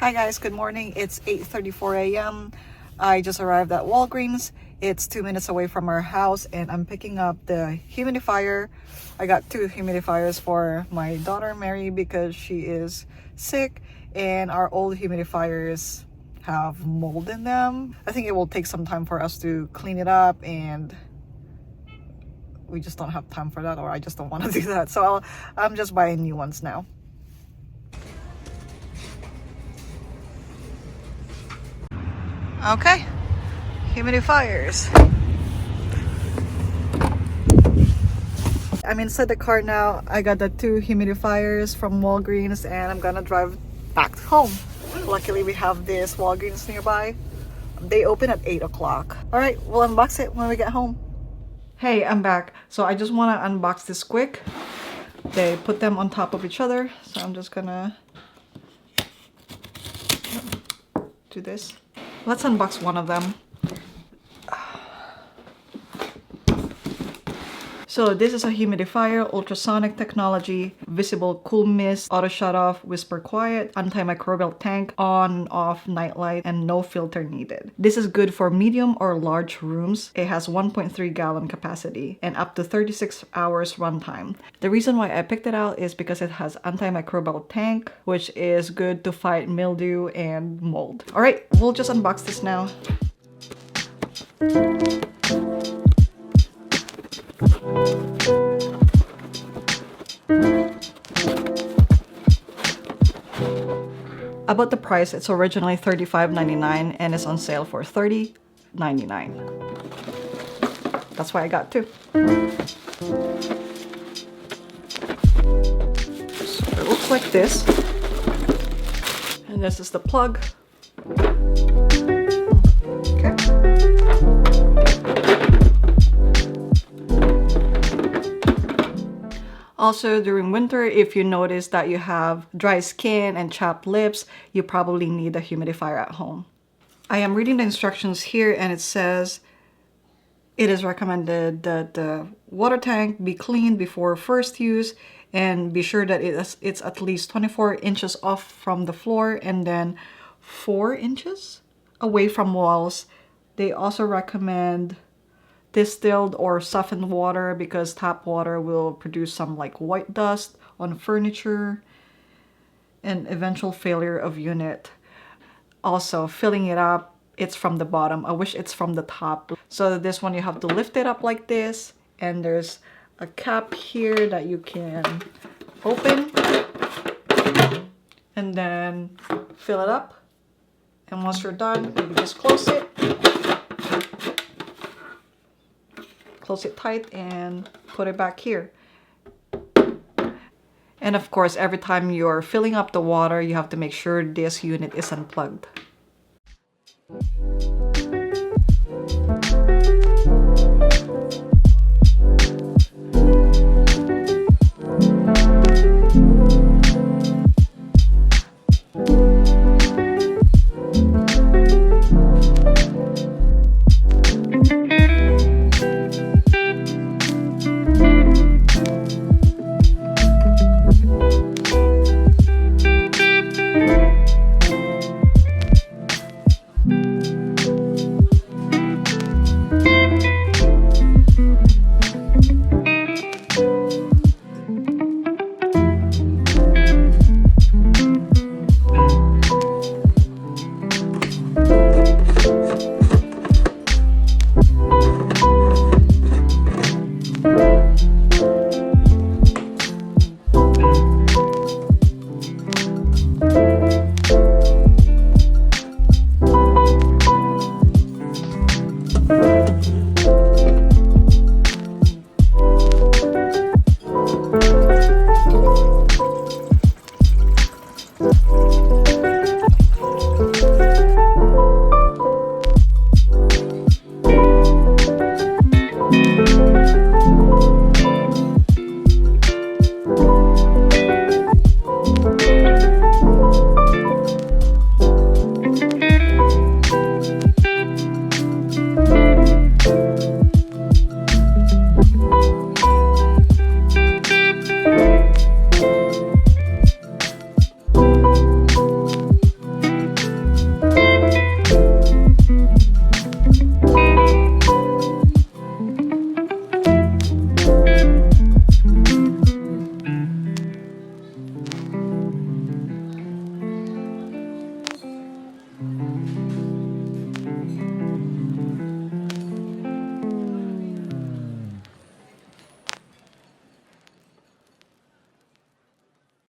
Hi guys, good morning. It's 8:34 a.m. I just arrived at Walgreens. It's 2 minutes away from our house and I'm picking up the humidifier. I got two humidifiers for my daughter Mary because she is sick and our old humidifiers have mold in them. I think it will take some time for us to clean it up and we just don't have time for that, or I just don't want to do that. So I'm just buying new ones now. Okay, humidifiers. I'm inside the car now. I got the two humidifiers from Walgreens and I'm gonna drive back home. Luckily we have this Walgreens nearby. They open at 8 o'clock. Alright, we'll unbox it when we get home. Hey, I'm back. So I just want to unbox this quick. They put them on top of each other. So I'm just gonna do this. Let's unbox one of them. So this is a humidifier, ultrasonic technology, visible cool mist, auto shut off, whisper quiet, antimicrobial tank, on, off, night light, and no filter needed. This is good for medium or large rooms. It has 1.3 gallon capacity and up to 36 hours runtime. The reason why I picked it out is because it has antimicrobial tank, which is good to fight mildew and mold. All right, we'll just unbox this now. About the price, it's originally $35.99 and it's on sale for $30.99. That's why I got two. So it looks like this. And this is the plug. Okay. Also, during winter, if you notice that you have dry skin and chapped lips, you probably need a humidifier at home. I am reading the instructions here and it says it is recommended that the water tank be cleaned before first use and be sure that it's at least 24 inches off from the floor and then 4 inches away from walls. They also recommend distilled or softened water because tap water will produce some like white dust on furniture and eventual failure of unit. Also, filling it up, it's from the bottom. I wish it's from the top. So this one you have to lift it up like this and there's a cap here that you can open and then fill it up. And once you're done, you just close it. Close it tight and put it back here. And of course, every time you're filling up the water, you have to make sure this unit is unplugged.